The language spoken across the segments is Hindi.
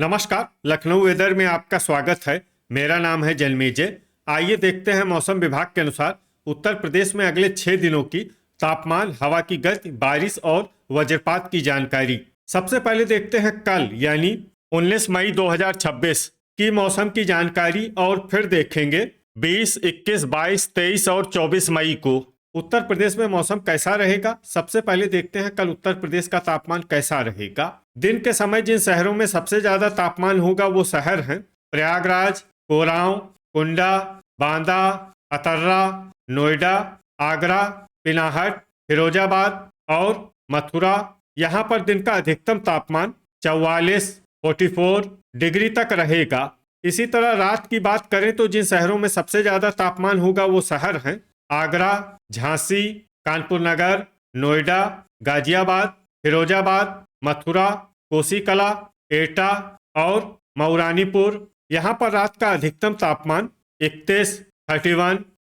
नमस्कार। लखनऊ वेदर में आपका स्वागत है। मेरा नाम है जन्मेजय। आइए देखते हैं मौसम विभाग के अनुसार उत्तर प्रदेश में अगले 6 दिनों की तापमान, हवा की गति, बारिश और वज्रपात की जानकारी। सबसे पहले देखते हैं कल यानी 19 मई 2026 की मौसम की जानकारी और फिर देखेंगे 20, 21, 22, 23 और 24 मई को उत्तर प्रदेश में मौसम कैसा रहेगा। सबसे पहले देखते हैं कल उत्तर प्रदेश का तापमान कैसा रहेगा। दिन के समय जिन शहरों में सबसे ज्यादा तापमान होगा वो शहर हैं प्रयागराज, कोरांव, कुंडा, बांदा, अतर्रा, नोएडा, आगरा, पिनाहट, फिरोजाबाद और मथुरा। यहाँ पर दिन का अधिकतम तापमान 44 डिग्री तक रहेगा। इसी तरह रात की बात करें तो जिन शहरों में सबसे ज्यादा तापमान होगा वो शहर हैं आगरा, झांसी, कानपुर नगर, नोएडा, गाजियाबाद, फिरोजाबाद, मथुरा, कोसीकला, एटा और मऊरानीपुर। यहाँ पर रात का अधिकतम तापमान 31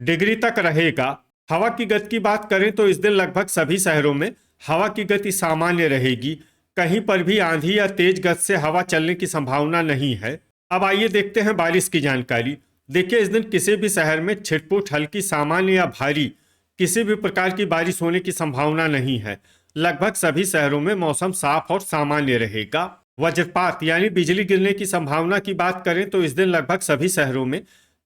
डिग्री तक रहेगा। हवा की गति की बात करें तो इस दिन लगभग सभी शहरों में हवा की गति सामान्य रहेगी। कहीं पर भी आंधी या तेज गति से हवा चलने की संभावना नहीं है। अब आइए देखते हैं बारिश की जानकारी। देखिए, इस दिन किसी भी शहर में छिटपुट, हल्की, सामान्य या भारी किसी भी प्रकार की बारिश होने की संभावना नहीं है। लगभग सभी शहरों में मौसम साफ और सामान्य रहेगा। वज्रपात यानी बिजली गिरने की संभावना की बात करें तो इस दिन लगभग सभी शहरों में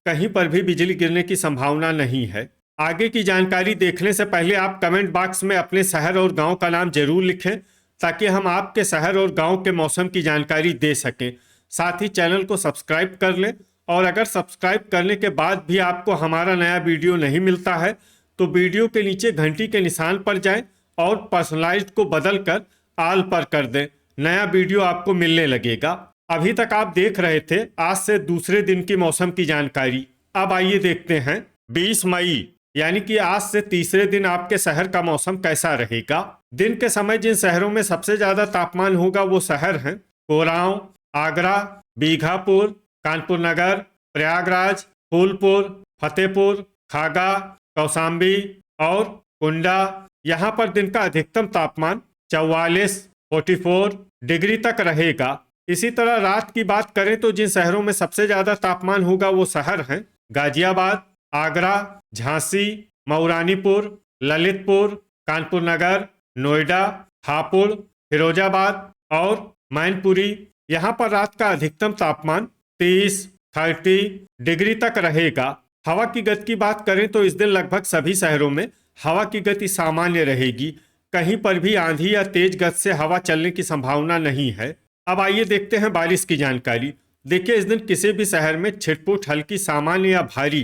कहीं पर भी बिजली गिरने की संभावना नहीं है। आगे की जानकारी देखने से पहले आप कमेंट बॉक्स में अपने शहर और गांव का नाम जरूर लिखें ताकि हम आपके शहर और गांव के मौसम की जानकारी दे सकें। साथ ही चैनल को सब्सक्राइब कर लें और अगर सब्सक्राइब करने के बाद भी आपको हमारा नया वीडियो नहीं मिलता है तो वीडियो के नीचे घंटी के निशान पर जाएं और पर्सनलाइज्ड को बदलकर ऑल पर कर दें। नया वीडियो आपको मिलने लगेगा। अभी तक आप देख रहे थे आज से दूसरे दिन की मौसम की जानकारी। अब आइए देखते हैं 20 मई यानी कि आज से तीसरे दिन आपके शहर का मौसम कैसा रहेगा। दिन के समय जिन शहरों में सबसे ज्यादा तापमान होगा वो शहर हैं कोरांव, आगरा, बीघापुर, कानपुर नगर, प्रयागराज, फूलपुर, फतेहपुर, खागा, कौशाम्बी और कुंडा। यहाँ पर दिन का अधिकतम तापमान 44 डिग्री तक रहेगा। इसी तरह रात की बात करें तो जिन शहरों में सबसे ज्यादा तापमान होगा वो शहर हैं गाजियाबाद, आगरा, झांसी, मऊरानीपुर, ललितपुर, कानपुर नगर, नोएडा, हापुड़, फिरोजाबाद और मैनपुरी। यहाँ पर रात का अधिकतम तापमान 30 डिग्री तक रहेगा। हवा की गति की बात करें तो इस दिन लगभग सभी शहरों में हवा की गति सामान्य रहेगी। कहीं पर भी आंधी या तेज गति से हवा चलने की संभावना नहीं है। अब आइए देखते हैं बारिश की जानकारी। देखिए, इस दिन किसी भी शहर में छिटपुट, हल्की, सामान्य या भारी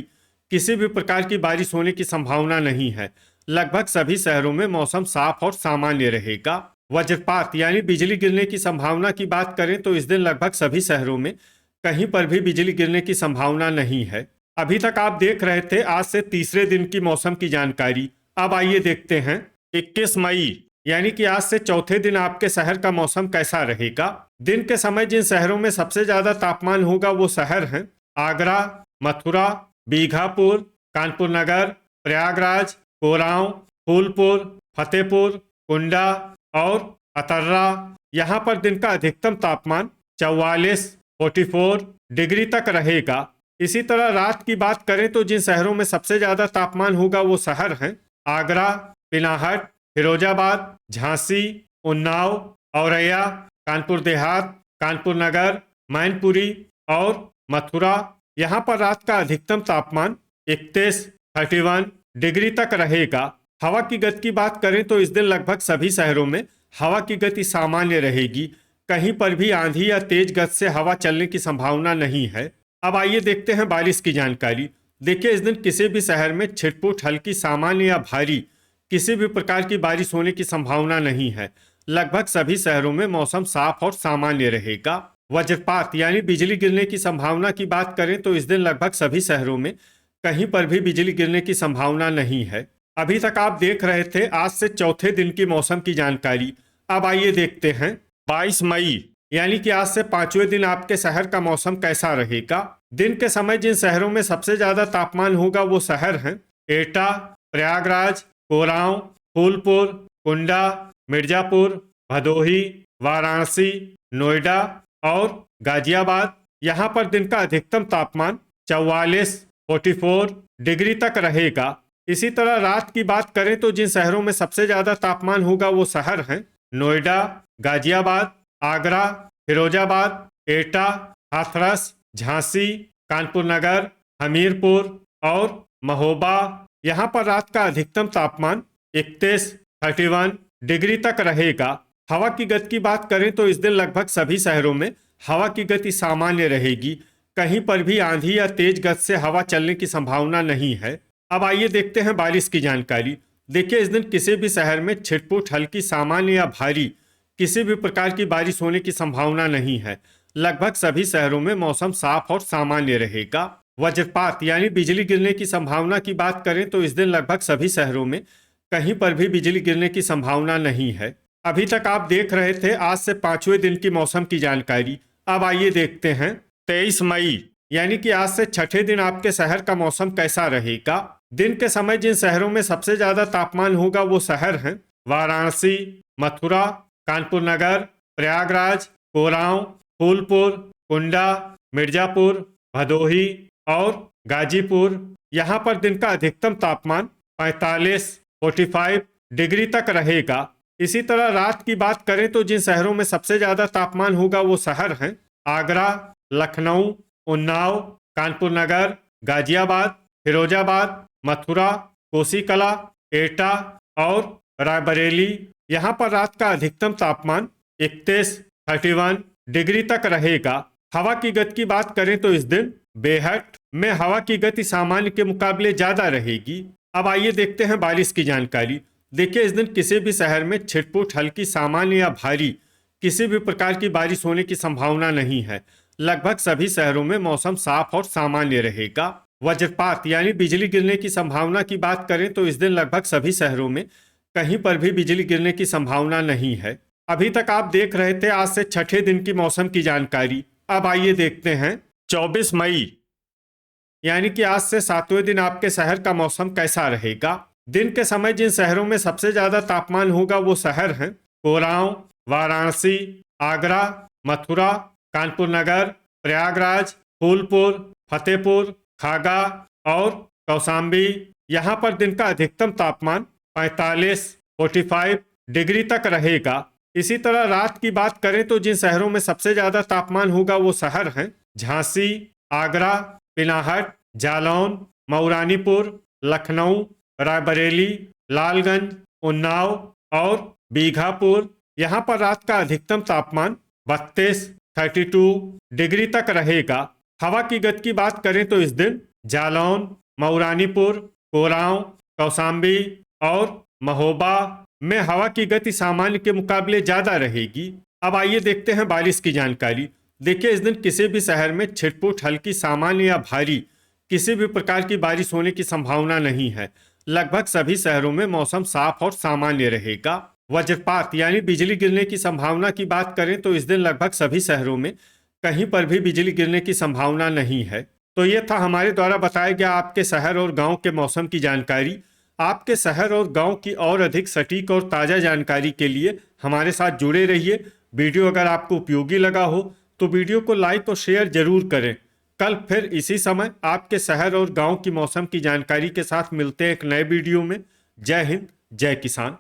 किसी भी प्रकार की बारिश होने की संभावना नहीं है। लगभग सभी शहरों में मौसम साफ और सामान्य रहेगा। वज्रपात यानी बिजली गिरने की संभावना की बात करें तो इस दिन लगभग सभी शहरों में कहीं पर भी बिजली गिरने की संभावना नहीं है। अभी तक आप देख रहे थे आज से तीसरे दिन की मौसम की जानकारी। अब आइए देखते हैं 21 मई यानी कि आज से चौथे दिन आपके शहर का मौसम कैसा रहेगा। दिन के समय जिन शहरों में सबसे ज्यादा तापमान होगा वो शहर हैं आगरा, मथुरा, बीघापुर, कानपुर नगर, प्रयागराज, कोरांव, फूलपुर, फतेहपुर, कुंडा और अतर्रा। यहाँ पर दिन का अधिकतम तापमान 44 डिग्री तक रहेगा। इसी तरह रात की बात करें तो जिन शहरों में सबसे ज्यादा तापमान होगा वो शहर हैं आगरा, पिनाहट, फिरोजाबाद, झांसी, उन्नाव, औरैया, कानपुर देहात, कानपुर नगर, मैनपुरी और मथुरा। यहाँ पर रात का अधिकतम तापमान 31 डिग्री तक रहेगा। हवा की गति की बात करें तो इस दिन लगभग सभी शहरों में हवा की गति सामान्य रहेगी। कहीं पर भी आंधी या तेज गति से हवा चलने की संभावना नहीं है। अब आइए देखते हैं बारिश की जानकारी। देखिए, इस दिन किसी भी शहर में छिटपुट, हल्की, सामान्य या भारी किसी भी प्रकार की बारिश होने की संभावना नहीं है। लगभग सभी शहरों में मौसम साफ और सामान्य रहेगा। वज्रपात यानी बिजली गिरने की संभावना की बात करें तो इस दिन लगभग सभी शहरों में कहीं पर भी बिजली गिरने की संभावना नहीं है। अभी तक आप देख रहे थे आज से चौथे दिन की मौसम की जानकारी। अब आइए देखते हैं 22 मई यानी कि आज से पांचवें दिन आपके शहर का मौसम कैसा रहेगा। दिन के समय जिन शहरों में सबसे ज्यादा तापमान होगा वो शहर हैं एटा, प्रयागराज, कोरांव, फूलपुर, कुंडा, मिर्जापुर, भदोही, वाराणसी, नोएडा और गाजियाबाद। यहाँ पर दिन का अधिकतम तापमान 44 डिग्री तक रहेगा। इसी तरह रात की बात करें तो जिन शहरों में सबसे ज्यादा तापमान होगा वो शहर हैं नोएडा, गाजियाबाद, आगरा, फिरोजाबाद, एटा, हाथरस, झांसी, कानपुर नगर, हमीरपुर और महोबा। यहाँ पर रात का अधिकतम तापमान 31 डिग्री तक रहेगा। हवा की गति की बात करें तो इस दिन लगभग सभी शहरों में हवा की गति सामान्य रहेगी। कहीं पर भी आंधी या तेज गति से हवा चलने की संभावना नहीं है। अब आइए देखते हैं बारिश की जानकारी। देखिए, इस दिन किसी भी शहर में छिटपुट, हल्की, सामान्य या भारी किसी भी प्रकार की बारिश होने की संभावना नहीं है। लगभग सभी शहरों में मौसम साफ और सामान्य रहेगा। वज्रपात यानी बिजली गिरने की संभावना की बात करें तो इस दिन लगभग सभी शहरों में कहीं पर भी बिजली गिरने की संभावना नहीं है। अभी तक आप देख रहे थे आज से 5वें दिन की मौसम की जानकारी। अब आइए देखते हैं 23 मई यानी कि आज से छठे दिन आपके शहर का मौसम कैसा रहेगा। दिन के समय जिन शहरों में सबसे ज्यादा तापमान होगा वो शहर हैं वाराणसी, मथुरा, कानपुर नगर, प्रयागराज, कोरांव, फूलपुर, कुंडा, मिर्जापुर, भदोही और गाजीपुर। यहाँ पर दिन का अधिकतम तापमान 45 डिग्री तक रहेगा। इसी तरह रात की बात करें तो जिन शहरों में सबसे ज्यादा तापमान होगा वो शहर हैं आगरा, लखनऊ, उन्नाव, कानपुर नगर, गाजियाबाद, फिरोजाबाद, मथुरा, कोसीकला, एटा और रायबरेली। यहाँ पर रात का अधिकतम तापमान 31 डिग्री तक रहेगा। हवा की गति की बात करें तो इस दिन बेहट में हवा की गति सामान्य के मुकाबले ज्यादा रहेगी। अब आइए देखते हैं बारिश की जानकारी। देखिए, इस दिन किसी भी शहर में छिटपुट, हल्की, सामान्य या भारी किसी भी प्रकार की बारिश होने की संभावना नहीं है। लगभग सभी शहरों में मौसम साफ और सामान्य रहेगा। वज्रपात यानी बिजली गिरने की संभावना की बात करें तो इस दिन लगभग सभी शहरों में कहीं पर भी बिजली गिरने की संभावना नहीं है। अभी तक आप देख रहे थे आज से छठे दिन की मौसम की जानकारी। अब आइए देखते हैं 24 मई यानी कि आज से 7वें दिन आपके शहर का मौसम कैसा रहेगा। दिन के समय जिन शहरों में सबसे ज्यादा तापमान होगा वो शहर हैं कोरांव, वाराणसी, आगरा, मथुरा, कानपुर नगर, प्रयागराज, फूलपुर, फतेहपुर, खागा और कौशाम्बी। यहाँ पर दिन का अधिकतम तापमान 45 डिग्री तक रहेगा। इसी तरह रात की बात करें तो जिन शहरों में सबसे ज्यादा तापमान होगा वो शहर हैं झांसी, आगरा, पिनाहट, जालौन, मऊरानीपुर, लखनऊ, रायबरेली, लालगंज, उन्नाव और बीघापुर। यहाँ पर रात का अधिकतम तापमान 32 डिग्री तक रहेगा। हवा की गति की बात करें तो इस दिन जालौन, मऊरानीपुर, कोरांव, कौशाम्बी और महोबा में हवा की गति सामान्य के मुकाबले ज्यादा रहेगी। अब आइए देखते हैं बारिश की जानकारी। देखिए, इस दिन किसी भी शहर में छिटपुट, हल्की, सामान्य या भारी किसी भी प्रकार की बारिश होने की संभावना नहीं है। लगभग सभी शहरों में मौसम साफ और सामान्य रहेगा। वज्रपात यानी बिजली गिरने की संभावना की बात करें तो इस दिन लगभग सभी शहरों में कहीं पर भी बिजली गिरने की संभावना नहीं है। तो ये था हमारे द्वारा बताया गया आपके शहर और गांव के मौसम की जानकारी। आपके शहर और गांव की और अधिक सटीक और ताज़ा जानकारी के लिए हमारे साथ जुड़े रहिए। वीडियो अगर आपको उपयोगी लगा हो तो वीडियो को लाइक और शेयर जरूर करें। कल फिर इसी समय आपके शहर और गांव की मौसम की जानकारी के साथ मिलते हैं एक नए वीडियो में। जय हिंद, जय किसान।